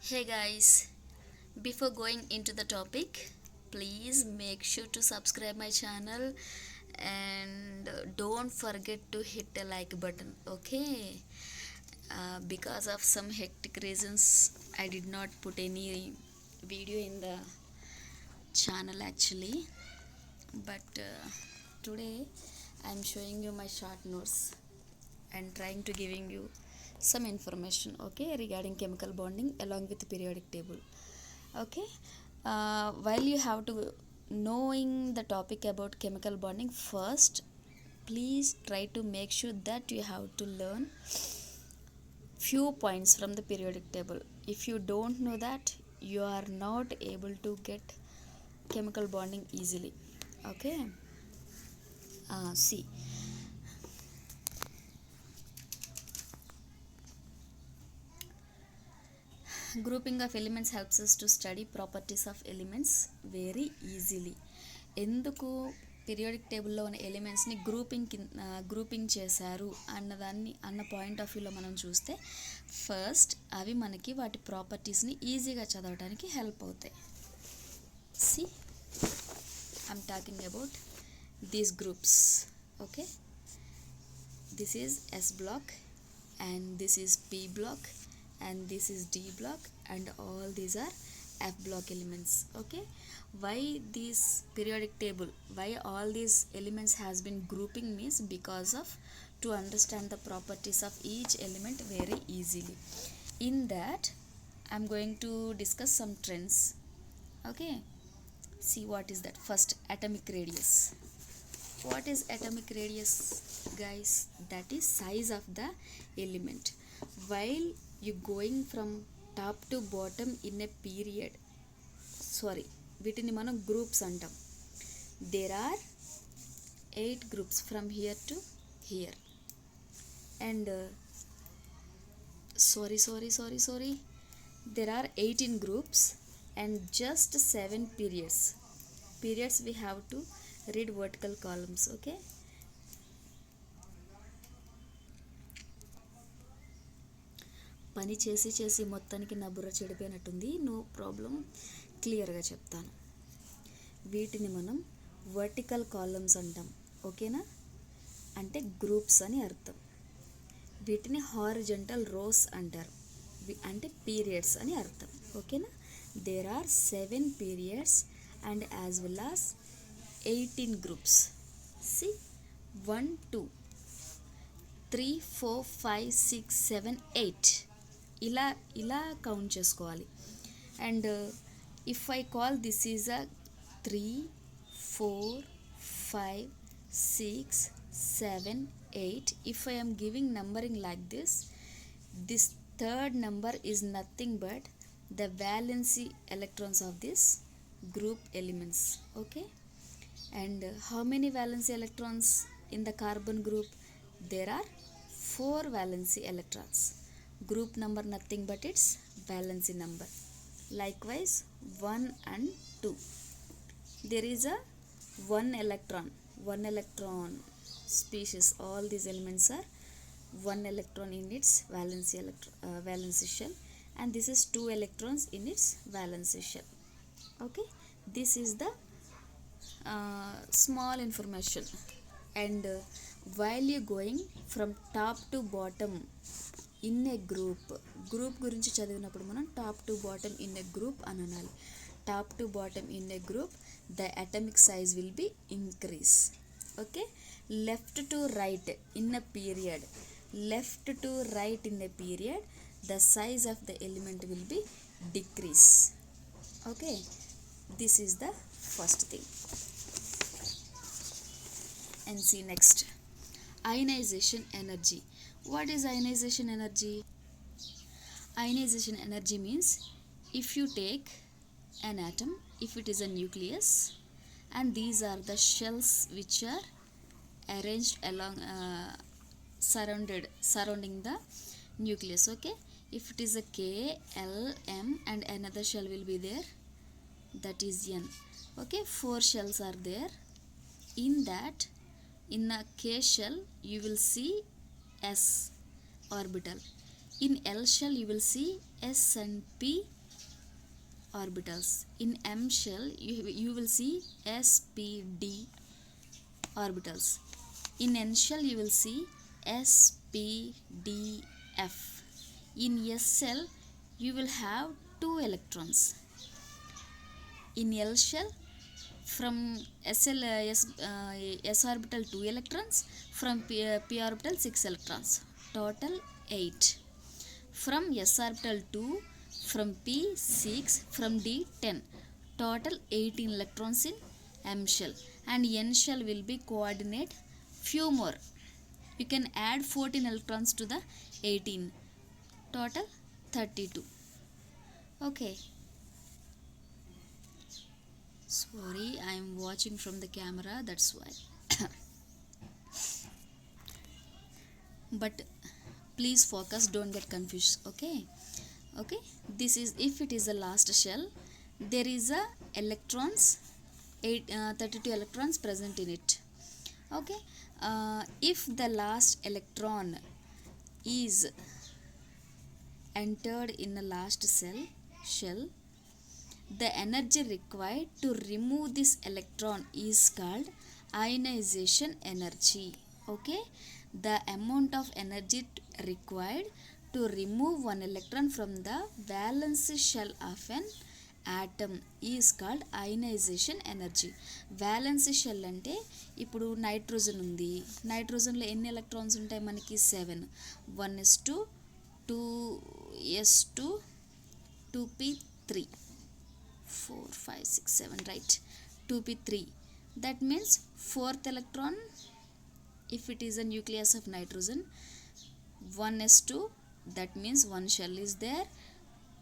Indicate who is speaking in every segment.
Speaker 1: Hey guys, before going into the topic, please make sure to subscribe my channel and don't forget to hit the like button. Okay, because of some hectic reasons, I did not put any video in the channel actually, but today I'm showing you my short notes and trying to giving you some information, okay, regarding chemical bonding along with periodic table. Okay, while you have to knowing the topic about chemical bonding first, please try to make sure that you have to learn few points from the periodic table. If you don't know that, you are not able to get chemical bonding easily. Okay, see, grouping of elements helps us to study properties of elements very easily. ఎందుకు periodic టేబుల్లో ఉన్న ఎలిమెంట్స్ని grouping చేశారు అన్నదాన్ని అన్న point of వ్యూలో మనం చూస్తే first అవి మనకి వాటి ప్రాపర్టీస్ని ఈజీగా చదవడానికి హెల్ప్ అవుతాయి. See I'm talking about these groups. Okay, this is S block and this is P block and this is D block and all these are F block elements. Okay, why this periodic table, why all these elements has been grouping means because of to understand the properties of each element very easily. In that I'm going to discuss some trends. Okay, see what is that. First, atomic radius. What is atomic radius, guys? That is size of the element. While you going from top to bottom in a period, sorry, వీటిని మనం groups అంటాం. There are 8 groups from here to here and sorry, there are 18 groups and just 7 periods we have to read vertical columns. Okay, పని చేసి మొత్తానికి నా బుర్ర చెడిపోయినట్టుంది. No problem, క్లియర్గా చెప్తాను. వీటిని మనం వర్టికల్ కాలమ్స్ అంటాం. ఓకేనా, అంటే గ్రూప్స్ అని అర్థం. వీటిని హారిజంటల్ రోస్ అంటారు, అంటే పీరియడ్స్ అని అర్థం. ఓకేనా, there are 7 periods and as well as 18 groups. See, 1 2 3 4 5 6 7 8 ఇలా కౌంట్ చేసుకోవాలి. And if I call this is a 3 4 5 6 7 8, if I am giving numbering like this third number is nothing but the valency electrons of this group elements. Okay, and how many valency electrons in the carbon group? There are 4 valency electrons. Group number nothing but its valency number. Likewise 1 and 2, there is a 1 electron species. All these elements are 1 electron in its valency shell, and this is 2 electrons in its valency shell. Okay, this is the small information. And while you going from top to bottom in a group గురించి చదివినప్పుడు మనం top to bottom in a group అని అనాలి. Top to bottom in a group the atomic size will be increase. Okay, left to right in a period, the size of the element will be decrease. Okay, this is the first thing. And see next, ionization energy. What is ionization energy? Ionization energy means if you take an atom, if it is a nucleus, and these are the shells which are arranged along surrounding the nucleus. Okay, if it is a K, L, M and another shell will be there, that is N. Okay, 4 shells are there. In that, in a K shell you will see S orbital. In L shell you will see S and P orbitals. In M shell you will see sp,d orbitals. In N shell you will see sp,d,f. In S shell you will have 2 electrons. In L shell from s orbital 2 electrons, from p orbital 6 electrons, total 8. From s orbital 2, from p 6, from d 10, total 18 electrons in M shell. And N shell will be coordinate few more. You can add 14 electrons to the 18, total 32. Okay. Sorry, I am watching from the camera, that's why. But please focus, don't get confused. Okay. This is, if it is the last shell, there is a electrons 32 electrons present in it. Okay. If the last electron is entered in the last shell, the energy required to remove this electron is called ionization energy. Okay. The amount of energy required to remove one electron from the valence shell of an atom is called ionization energy. Valence shell అంటే ఇప్పుడు nitrogen ఉంది, నైట్రోజన్లో ఎన్ని electrons ఉంటాయి మనకి 7. 1s2 2s2 2p3 4 5 6 7, right? 2p3, that means 4th electron if it is a nucleus of nitrogen. 1s2, that means one shell is there.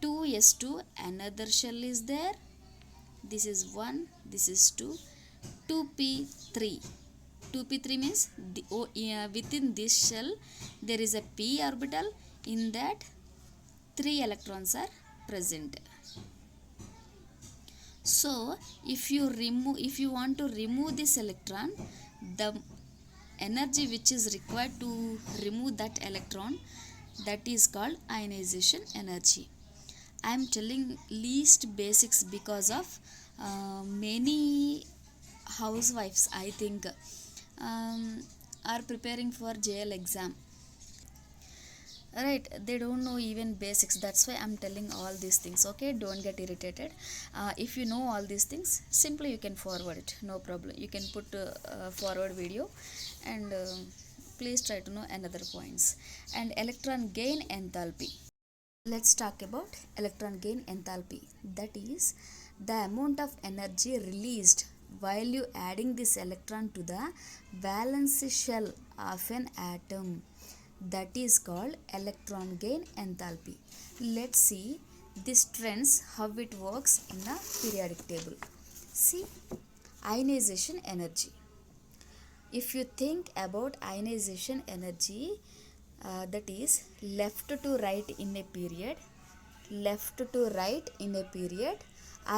Speaker 1: 2s2, another shell is there. This is 1, this is 2. 2p3 means within this shell there is a p orbital. In that 3 electrons are present. So if you want to remove this electron, the energy which is required to remove that electron, that is called ionization energy. I am telling least basics because of many housewives, I think, are preparing for JL exam, right? They don't know even basics, that's why I'm telling all these things. Okay, don't get irritated. If you know all these things, simply you can forward it, no problem. You can put forward video, and please try to know another points. And electron gain enthalpy, let's talk about electron gain enthalpy. That is the amount of energy released while you adding this electron to the valence shell of an atom, that is called electron gain enthalpy. Let's see this trends, how it works in a periodic table. See, ionization energy. If you think about ionization energy, that is left to right in a period,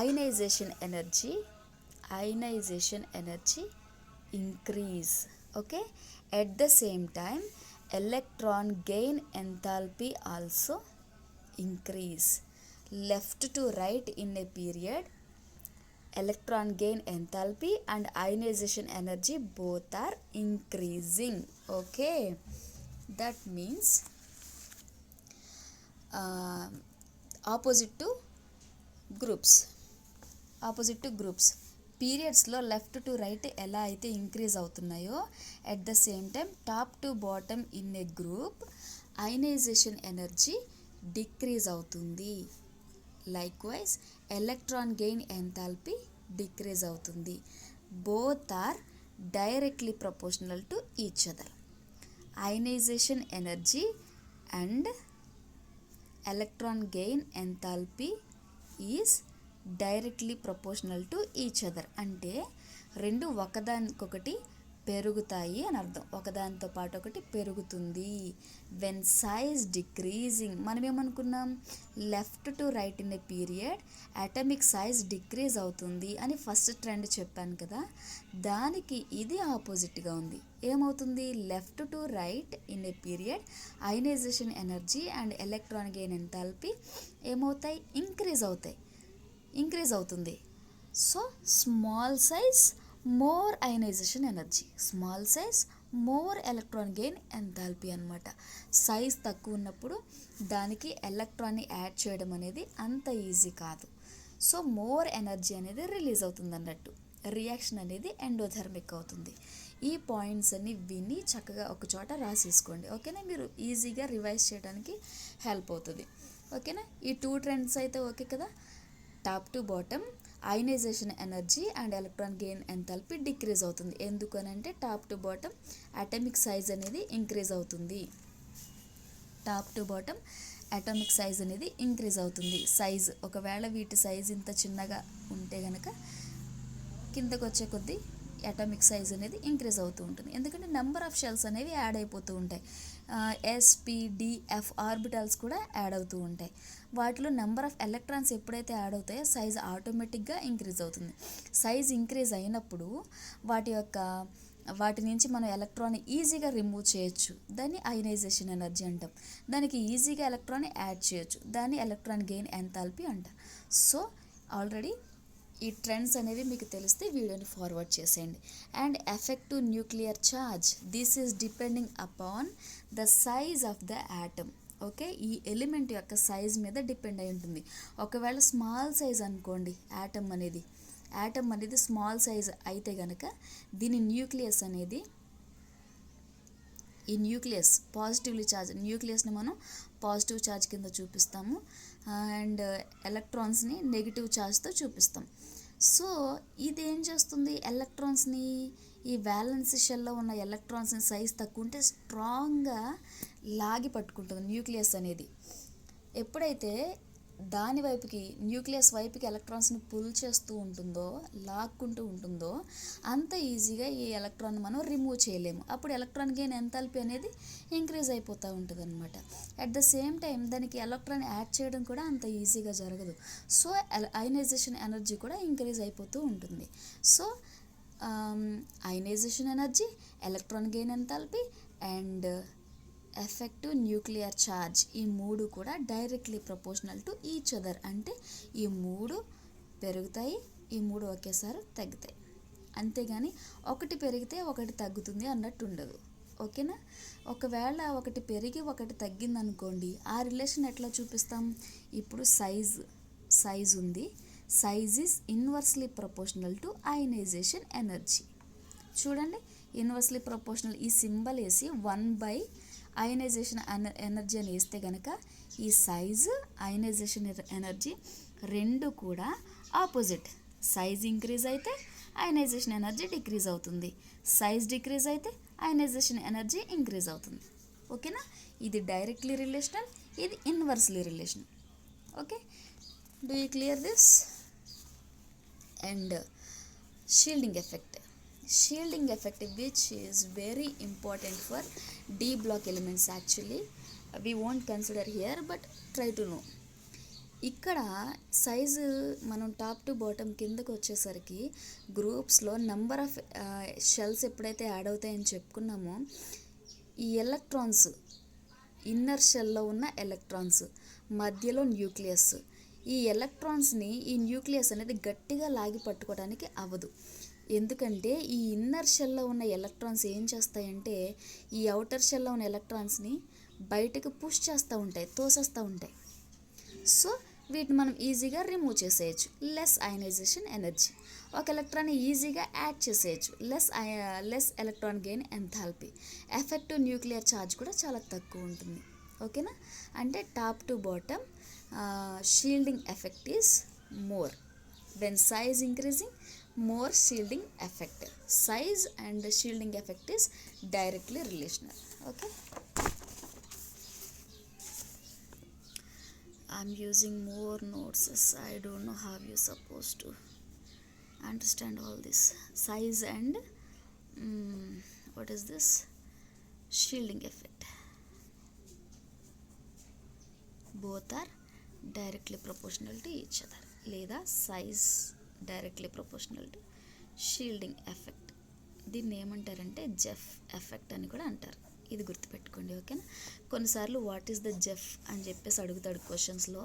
Speaker 1: ionization energy increase. Okay. At the same time, electron gain enthalpy also increase. Left to right in a period, electron gain enthalpy and ionization energy both are increasing. Okay, that means opposite to groups పీరియడ్స్లో left to right ఎలా అయితే increase అవుతున్నాయో, at the same time top to bottom in a group ionization energy decrease అవుతుంది. Likewise electron gain enthalpy decrease అవుతుంది. Both are directly proportional to each other. Ionization energy and electron gain enthalpy is directly proportional to each other. అంటే రెండు ఒకదానికొకటి పెరుగుతాయి అని అర్థం, ఒకదానితో పాటు ఒకటి పెరుగుతుంది. వెన్ సైజ్ డిక్రీజింగ్, మనం ఏమనుకున్నాం, left to right in a period atomic size decrease అవుతుంది అని ఫస్ట్ ట్రెండ్ చెప్పాను కదా, దానికి ఇది ఆపోజిట్గా ఉంది. ఏమవుతుంది, left to right in a period ionisation energy and electron gain enthalpy ఏమవుతాయి, ఇంక్రీజ్ అవుతాయి. ఇంక్రీజ్ అవుతుంది. So small size more ionisation energy, small size more electron gain enthalpy అనమాట. సైజ్ తక్కువ ఉన్నప్పుడు దానికి ఎలక్ట్రాన్ని యాడ్ చేయడం అనేది అంత ఈజీ కాదు. సో మోర్ ఎనర్జీ అనేది రిలీజ్ అవుతుంది అన్నట్టు, రియాక్షన్ అనేది ఎండోథెర్మిక్ అవుతుంది. ఈ పాయింట్స్ అన్ని విని చక్కగా ఒక చోట రాసేసుకోండి. ఓకేనా, మీరు ఈజీగా రివైజ్ చేయడానికి హెల్ప్ అవుతుంది. ఓకేనా, ఈ 2 ట్రెండ్స్ అయితే ఓకే కదా. Top to bottom ionisation energy and electron gain enthalpy decrease అవుతుంది. ఎందుకనంటే top to bottom atomic size అనేది ఇంక్రీజ్ అవుతుంది. Top to bottom atomic size అనేది ఇంక్రీజ్ అవుతుంది. సైజ్ ఒకవేళ వీటి సైజ్ ఇంత చిన్నగా ఉంటే కనుక కిందకు వచ్చే కొద్దీ అటామిక్ సైజ్ అనేది ఇంక్రీజ్ అవుతూ ఉంటుంది. ఎందుకంటే నెంబర్ ఆఫ్ షెల్స్ అనేవి యాడ్ అయిపోతూ ఉంటాయి. SPDF ఆర్బిటాల్స్ కూడా యాడ్ అవుతూ ఉంటాయి. వాటిలో నెంబర్ ఆఫ్ ఎలక్ట్రాన్స్ ఎప్పుడైతే యాడ్ అవుతాయో సైజ్ ఆటోమేటిక్గా ఇంక్రీజ్ అవుతుంది. సైజ్ ఇంక్రీజ్ అయినప్పుడు వాటి నుంచి మనం ఎలక్ట్రాన్ ఈజీగా రిమూవ్ చేయొచ్చు, దాన్ని అయనైజేషన్ ఎనర్జీ అంటాం. దానికి ఈజీగా ఎలక్ట్రాన్ యాడ్ చేయొచ్చు, దాన్ని ఎలక్ట్రాన్ గెయిన్ ఎంథాల్పీ అంటాం. సో ఆల్రెడీ ఈ ట్రెండ్స్ అనేవి మీకు తెలిస్తే వీడియోని ఫార్వర్డ్ చేసేయండి. And effective nuclear charge, this is depending upon the size of the atom. Okay, ఈ ఎలిమెంట్ యొక్క సైజ్ మీద డిపెండ్ అయి ఉంటుంది. ఒకవేళ స్మాల్ సైజ్ అనుకోండి, యాటమ్ అనేది స్మాల్ సైజ్ అయితే కనుక దీని న్యూక్లియస్ అనేది, ఈ న్యూక్లియస్ పాజిటివ్లీ ఛార్జ్, న్యూక్లియస్ని మనం పాజిటివ్ ఛార్జ్ కింద చూపిస్తాము అండ్ ఎలక్ట్రాన్స్ని నెగిటివ్ ఛార్జ్తో చూపిస్తాం. సో ఇది ఏం చేస్తుంది, ఎలక్ట్రాన్స్ని, ఈ వ్యాలెన్స్ షెల్లో ఉన్న ఎలక్ట్రాన్స్ని సైజ్ తక్కువ ఉంటే స్ట్రాంగ్గా లాగి పట్టుకుంటుంది న్యూక్లియస్ అనేది. ఎప్పుడైతే దాని వైపుకి, న్యూక్లియస్ వైపుకి ఎలక్ట్రాన్స్ని పుల్ చేస్తూ ఉంటుందో, లాక్కుంటూ ఉంటుందో, అంత ఈజీగా ఈ ఎలక్ట్రాన్ మనం రిమూవ్ చేయలేము. అప్పుడు ఎలక్ట్రాన్ గెయిన్ ఎంథాల్పీ అనేది ఇంక్రీజ్ అయిపోతూ ఉంటుంది అనమాట. అట్ ద సేమ్ టైం దానికి ఎలక్ట్రాన్ యాడ్ చేయడం కూడా అంత ఈజీగా జరగదు. సో అయనైజేషన్ ఎనర్జీ కూడా ఇంక్రీజ్ అయిపోతూ ఉంటుంది. So ionisation energy, electron gain enthalpy and effective nuclear charge, ఈ 3 కూడా directly proportional to each other. అంటే ఈ 3 పెరుగుతాయి, ఈ 3 ఒకేసారి తగ్గుతాయి. అంతేగాని ఒకటి పెరిగితే ఒకటి తగ్గుతుంది అన్నట్టు ఉండదు. ఓకేనా, ఒకవేళ ఒకటి పెరిగి ఒకటి తగ్గింది అనుకోండి, ఆ రిలేషన్ ఎట్లా చూపిస్తాం? ఇప్పుడు సైజ్ ఉంది, size is inversely proportional to ionisation energy. చూడండి, ఇన్వర్స్లీ ప్రపోర్షనల్, ఈ సింబల్ వేసి 1/, అయనైజేషన్ ఎనర్జీ అని వేస్తే కనుక ఈ సైజు, అయనైజేషన్ ఎనర్జీ రెండు కూడా ఆపోజిట్. సైజ్ ఇంక్రీజ్ అయితే అయనైజేషన్ ఎనర్జీ డిక్రీజ్ అవుతుంది, సైజ్ డిక్రీజ్ అయితే అయనైజేషన్ ఎనర్జీ ఇంక్రీజ్ అవుతుంది. ఓకేనా, ఇది డైరెక్ట్లీ రిలేషనల్, ఇది inversely relational. Okay, do you clear this? And shielding effect, which is very important for D block elements. Actually we won't consider here, but try to know. ఇక్కడ size మనం top to bottom కిందకు వచ్చేసరికి గ్రూప్స్లో number of shells ఎప్పుడైతే add అవుతాయని చెప్పుకున్నామో, ఈ electrons, inner షెల్లో ఉన్న electrons, మధ్యలో న్యూక్లియస్, ఈ ఎలక్ట్రాన్స్ని ఈ న్యూక్లియస్ అనేది గట్టిగా లాగి పట్టుకోవడానికి అవ్వదు. ఎందుకంటే ఈ ఇన్నర్ షెల్లో ఉన్న ఎలక్ట్రాన్స్ ఏం చేస్తాయంటే ఈ అవుటర్ షెల్లో ఉన్న ఎలక్ట్రాన్స్ని బయటకు పుష్ చేస్తూ ఉంటాయి, తోసేస్తూ ఉంటాయి. సో వీటిని మనం ఈజీగా రిమూవ్ చేసేయచ్చు, లెస్ అయనైజేషన్ ఎనర్జీ. ఒక ఎలక్ట్రాన్ని ఈజీగా యాడ్ చేసేయచ్చు, less electron gain enthalpy. Effective nuclear charge కూడా చాలా తక్కువ ఉంటుంది. ఓకేనా, అంటే top to bottom shielding effect is more. When size increasing, more shielding effect. Size and shielding effect is directly relational. Okay, I'm using more notes. I don't know how you're supposed to understand all this. Size and what is this? Shielding effect. Both are directly proportional to each other. లేదా size directly proportional to shielding effect. దీన్ని ఏమంటారంటే Jeff effect అని కూడా అంటారు. ఇది గుర్తుపెట్టుకోండి, ఓకేనా. కొన్నిసార్లు వాట్ ఈస్ ద జెఫ్ అని చెప్పేసి అడుగుతాడు క్వశ్చన్స్లో.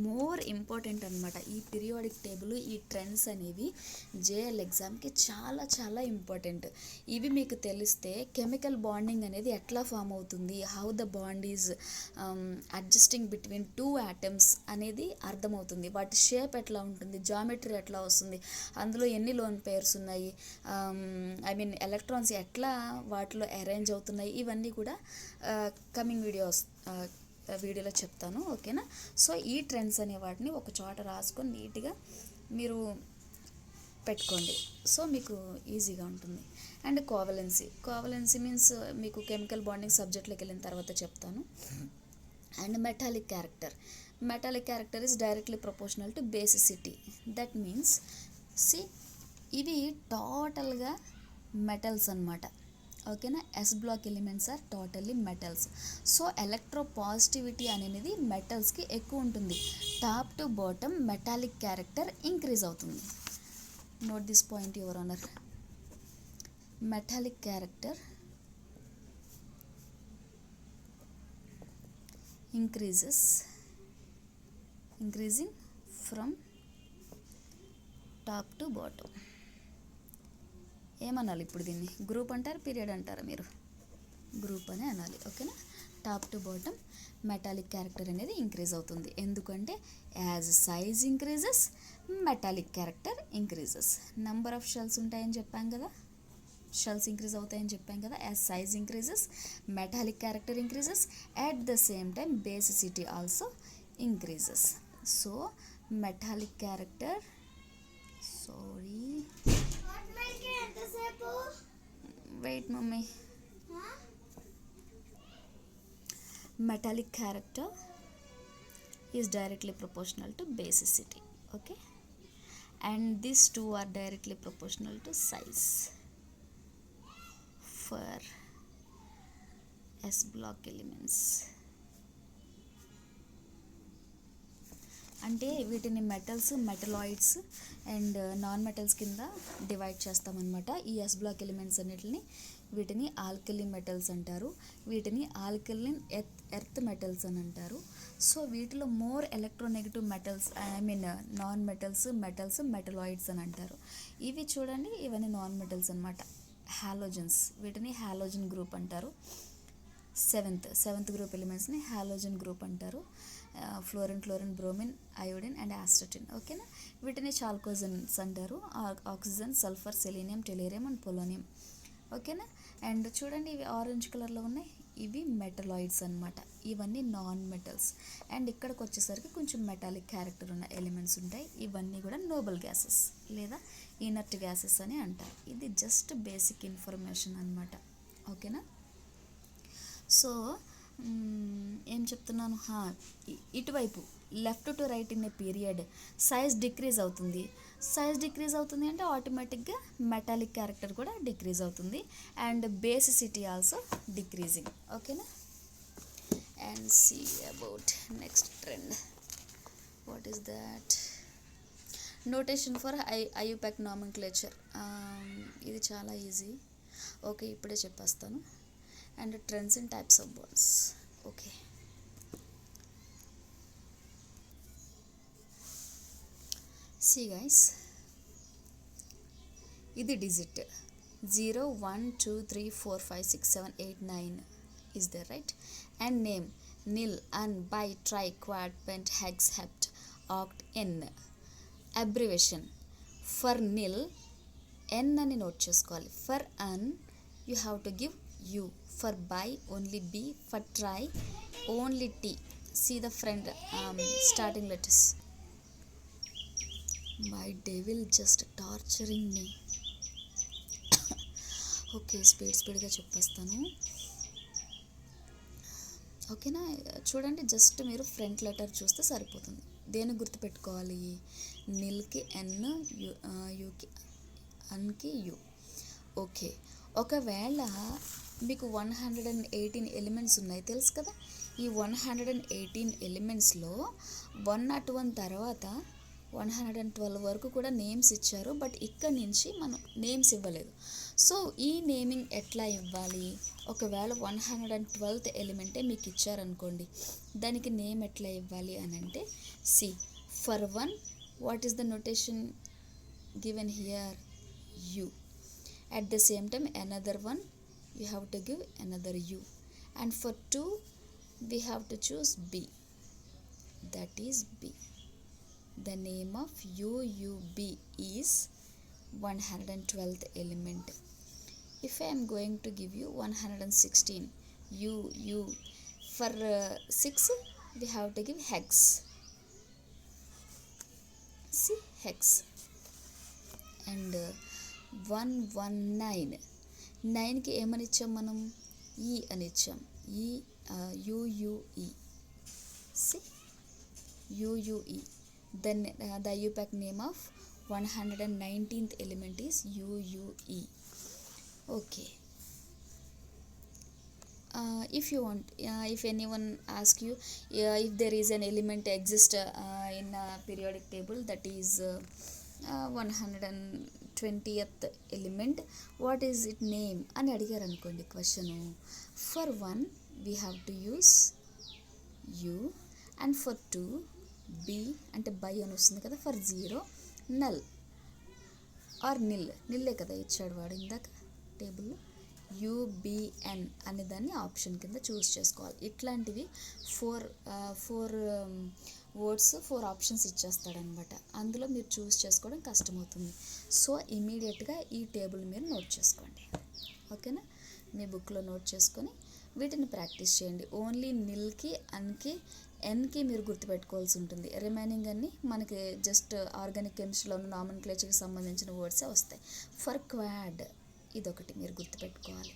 Speaker 1: మోర్ ఇంపార్టెంట్ అనమాట ఈ పీరియాడిక్ టేబుల్, ఈ ట్రెండ్స్ అనేవి జేఎల్ ఎగ్జామ్కి చాలా చాలా ఇంపార్టెంట్. ఇవి మీకు తెలిస్తే కెమికల్ బాండింగ్ అనేది ఎట్లా ఫామ్ అవుతుంది, how the bond is adjusting between two atoms అనేది అర్థమవుతుంది. వాటి షేప్ ఎట్లా ఉంటుంది, జామెట్రీ ఎట్లా వస్తుంది, అందులో ఎన్ని లోన్ పేర్స్ ఉన్నాయి, ఎలక్ట్రాన్స్ ఎట్లా వాటిలో అరేంజ్ అవుతున్నాయి, ఇవన్నీ కూడా కమింగ్ వీడియోలో చెప్తాను, ఓకేనా. సో ఈ ట్రెండ్స్ అనే వాటిని ఒక చోట రాసుకొని నీట్గా మీరు పెట్టుకోండి, సో మీకు ఈజీగా ఉంటుంది. అండ్ కోవలెన్సీ మీన్స్ మీకు కెమికల్ బాండింగ్ సబ్జెక్ట్లోకి వెళ్ళిన తర్వాత చెప్తాను. And metallic character is directly proportional to basicity. That means ఇవి టోటల్గా మెటల్స్ అన్నమాట, ఓకేనా. S block elements are totally metals. So electropositivity అనేది మెటల్స్కి ఎక్కువ ఉంటుంది. Top to bottom metallic character increase అవుతుంది. Note this point your honour. Metallic character increasing from top to bottom. ఏమనాలి ఇప్పుడు దీన్ని, గ్రూప్ అంటారు, పీరియడ్ అంటారా మీరు? గ్రూప్ అనే అనాలి, ఓకేనా. Top to bottom metallic character అనేది ఇంక్రీజ్ అవుతుంది. ఎందుకంటే as size increases metallic character increases. Number of shells ఉంటాయని చెప్పాం కదా, షెల్స్ ఇంక్రీజ్ అవుతాయని చెప్పాం కదా. As size increases metallic character increases, at the same time basicity also increases. So metallic character wait mummy, metallic character is directly proportional to basicity, okay. And these two are directly proportional to size for S block elements. అంటే వీటిని metals, metalloids and non metals కింద divide చేస్తామన్నమాట. ఈ yes block elements అన్నిటిని వీటిని alkali metals అంటారు, వీటిని alkaline earth metals అని అంటారు. సో వీటిలో more electronegative metals, non metals, metalloids అని అంటారు. ఇవి చూడండి, ఇవన్నీ నాన్ మెటల్స్ అనమాట. హాలోజన్స్, వీటిని హాలోజన్ గ్రూప్ అంటారు. సెవెంత్ గ్రూప్ ఎలిమెంట్స్ని హాలోజన్ గ్రూప్ అంటారు. Fluorine, chlorine, bromine, iodine and astatine, ఓకేనా. వీటిని చాల్కోజన్స్ అంటారు. Oxygen, sulphur, selenium, tellurium and polonium, ఓకేనా. అండ్ చూడండి, ఇవి ఆరెంజ్ కలర్లో ఉన్నాయి, ఇవి మెటలాయిడ్స్ అనమాట. ఇవన్నీ నాన్ మెటల్స్. అండ్ ఇక్కడికి వచ్చేసరికి కొంచెం మెటాలిక్ క్యారెక్టర్ ఉన్న ఎలిమెంట్స్ ఉంటాయి. ఇవన్నీ కూడా నోబెల్ గ్యాసెస్ లేదా ఇనర్ట్ గ్యాసెస్ అని అంటారు. ఇది జస్ట్ బేసిక్ ఇన్ఫర్మేషన్ అనమాట, ఓకేనా. సో ఏం చెప్తున్నాను, ఇటువైపు left to right in a period size decrease అవుతుంది. అంటే ఆటోమేటిక్గా మెటాలిక్ క్యారెక్టర్ కూడా డిక్రీజ్ అవుతుంది. అండ్ బేసిసిటీ ఆల్సో డిక్రీజింగ్, ఓకేనా. And see about next trend. What is that? Notation for IUPAC nomenclature. ఇది చాలా ఈజీ, ఓకే, ఇప్పుడే చెప్పేస్తాను. And trends and types of bonds, okay. See guys, ఇది digit 0 1 2 3 4 5 6 7 8 9 is there, right? And name nil, un, bi, tri, quad, pent, hex, hept, oct, n. Abbreviation for nil n అని note చేసుకోవాలి. For un you have to give u. For bi only b. For tri only t. See the friend starting letters. My devil just torturing me. Okay, స్పీడ్గా చెప్పేస్తాను, ఓకేనా. చూడండి, just మీరు front letter చూస్తే సరిపోతుంది. దేని గుర్తుపెట్టుకోవాలి? నిల్కి ఎన్, యూకి అన్కి యూ, ఓకే. ఒకవేళ మీకు 118 ఎలిమెంట్స్ ఉన్నాయి తెలుసు కదా. ఈ 118 ఎలిమెంట్స్లో 101 తర్వాత 112 వరకు కూడా నేమ్స్ ఇచ్చారు, బట్ ఇక్కడ నుంచి మనం నేమ్స్ ఇవ్వలేదు. సో ఈ నేమింగ్ ఎట్లా ఇవ్వాలి? ఒకవేళ 112th ఎలిమెంటే మీకు ఇచ్చారనుకోండి, దానికి నేమ్ ఎట్లా ఇవ్వాలి అని అంటే, see for 1 what is the notation given here? U. At the same time another one you have to give another U, and for 2 we have to choose B, that is B. The name of UUB is 112th element. If I am going to give you 116 U for 6 we have to give hex. See, hex. And 119 9కి ఏమని ఇచ్చాం మనం? ఈ అని ఇచ్చాం. ఈ UUE. See UUE. Then the IUPAC name of 119th element is UUE. Okay. If you want, if anyone asks you if there is an element exist in a periodic table, that is 120th element, what is it name అని అడిగారు అనుకోండి question. For 1 we have to use U, and for 2 B అంటే by అని వస్తుంది కదా. For 0 null are నిల్లే కదా ఇచ్చాడు వాడు ఇందాక టేబుల్లో. UBN అనే దాన్ని ఆప్షన్ కింద చూస్ చేసుకోవాలి. ఇట్లాంటివి 4 వర్డ్స్ 4 ఆప్షన్స్ ఇచ్చేస్తాడనమాట. అందులో మీరు చూస్ చేసుకోవడం కష్టమవుతుంది. సో ఇమీడియట్గా ఈ టేబుల్ మీరు నోట్ చేసుకోండి, ఓకేనా? మీ బుక్లో నోట్ చేసుకొని వీటిని ప్రాక్టీస్ చేయండి. ఓన్లీ నిల్కి, అన్కి, ఎన్కి మీరు గుర్తుపెట్టుకోవాల్సి ఉంటుంది. రిమైనింగ్ అన్నీ మనకి జస్ట్ ఆర్గానిక్ కెమిస్ట్రీలోని నామన్క్లేచర్కి సంబంధించిన వర్డ్సే వస్తాయి. ఫర్ క్వాడ్ ఇదొకటి మీరు గుర్తుపెట్టుకోవాలి.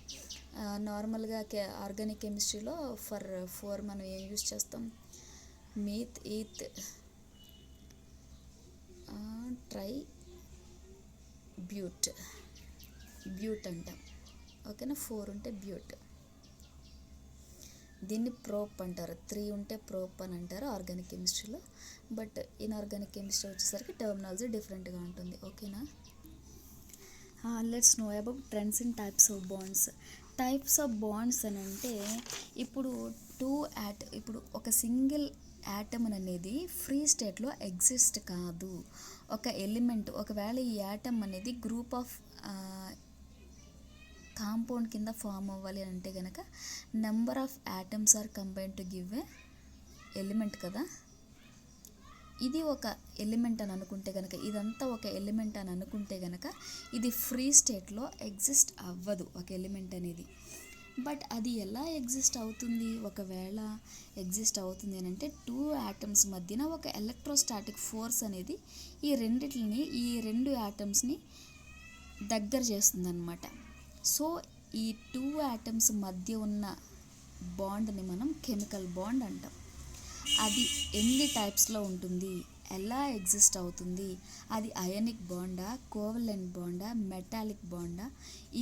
Speaker 1: నార్మల్గా ఆర్గానిక్ కెమిస్ట్రీలో ఫర్ 4 మనం ఏం యూజ్ చేస్తాం? మీత్, ఈత్, ట్రై, బ్యూట్ అంటాం, ఓకేనా? 4 ఉంటే బ్యూట్. దీన్ని ప్రోప్ అంటారు. 3 ఉంటే ప్రోప్ అని అంటారు ఆర్గానిక్ కెమిస్ట్రీలో. బట్ ఇన్ఆర్గానిక్ కెమిస్ట్రీ వచ్చేసరికి టర్మినాలజీ డిఫరెంట్గా ఉంటుంది, ఓకేనా? Let's know about trends in types of bonds. Types of bonds అని అంటే ఇప్పుడు ఇప్పుడు ఒక సింగిల్ యాటమ్ అనేది ఫ్రీ స్టేట్లో ఎగ్జిస్ట్ కాదు. ఒక ఎలిమెంట్, ఒకవేళ ఈ యాటమ్ అనేది గ్రూప్ ఆఫ్ కాంపౌండ్ కింద ఫామ్ అవ్వాలి అంటే కనుక number of atoms are combine to give a element కదా. ఇది ఒక ఎలిమెంట్ అని అనుకుంటే కనుక, ఇదంతా ఒక ఎలిమెంట్ అని అనుకుంటే కనుక ఇది ఫ్రీ స్టేట్లో ఎగ్జిస్ట్ అవ్వదు ఒక ఎలిమెంట్ అనేది. బట్ అది ఎలా ఎగ్జిస్ట్ అవుతుంది? ఒకవేళ ఎగ్జిస్ట్ అవుతుంది అని అంటే 2 యాటమ్స్ మధ్యన ఒక ఎలక్ట్రోస్టాటిక్ ఫోర్స్ అనేది ఈ 2 యాటమ్స్ని దగ్గర చేస్తుంది అన్నమాట. సో ఈ 2 యాటమ్స్ మధ్య ఉన్న బాండ్ని మనం కెమికల్ బాండ్ అంటాం. అది ఎన్ని టైప్స్లో ఉంటుంది, ఎలా ఎగ్జిస్ట్ అవుతుంది, అది అయానిక్ బాండా, కోవలెంట్ బాండా, మెటాలిక్ బాండా,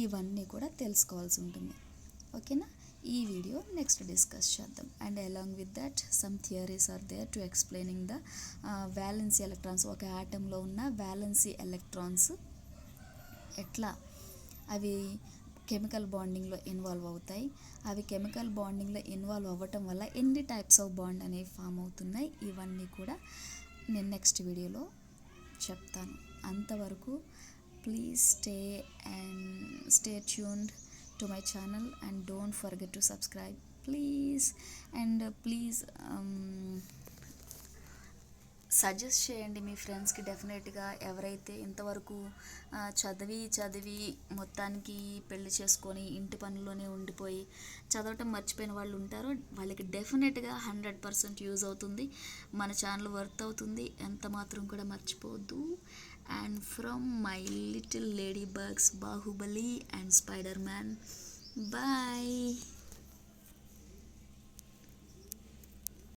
Speaker 1: ఇవన్నీ కూడా తెలుసుకోవాల్సి ఉంటుంది, ఓకేనా? ఈ వీడియో నెక్స్ట్ డిస్కస్ చేద్దాం. And along with that some theories are there to explaining the valency electrons. ఒక యాటంలో ఉన్న వ్యాలెన్సీ ఎలక్ట్రాన్స్ ఎట్లా అవి కెమికల్ బాండింగ్లో ఇన్వాల్వ్ అవుతాయి, అవి కెమికల్ బాండింగ్లో ఇన్వాల్వ్ అవ్వటం వల్ల ఎన్ని టైప్స్ ఆఫ్ బాండ్ అనేవి ఫామ్ అవుతున్నాయి, ఇవన్నీ కూడా నేను నెక్స్ట్ వీడియోలో చెప్తాను. అంతవరకు please stay tuned to my channel and don't forget to subscribe, please. And please suggest చేయండి మీ ఫ్రెండ్స్కి. డెఫినెట్గా ఎవరైతే ఇంతవరకు చదివి మొత్తానికి పెళ్లి చేసుకొని ఇంటి పనుల్లోనే ఉండిపోయి చదవటం మర్చిపోయిన వాళ్ళు ఉంటారో వాళ్ళకి డెఫినెట్గా 100% యూజ్ అవుతుంది. మన ఛానల్ వర్త్ అవుతుంది, ఎంత మాత్రం కూడా మర్చిపోవద్దు. And from my little ladybugs, Baahubali and spider man, bye.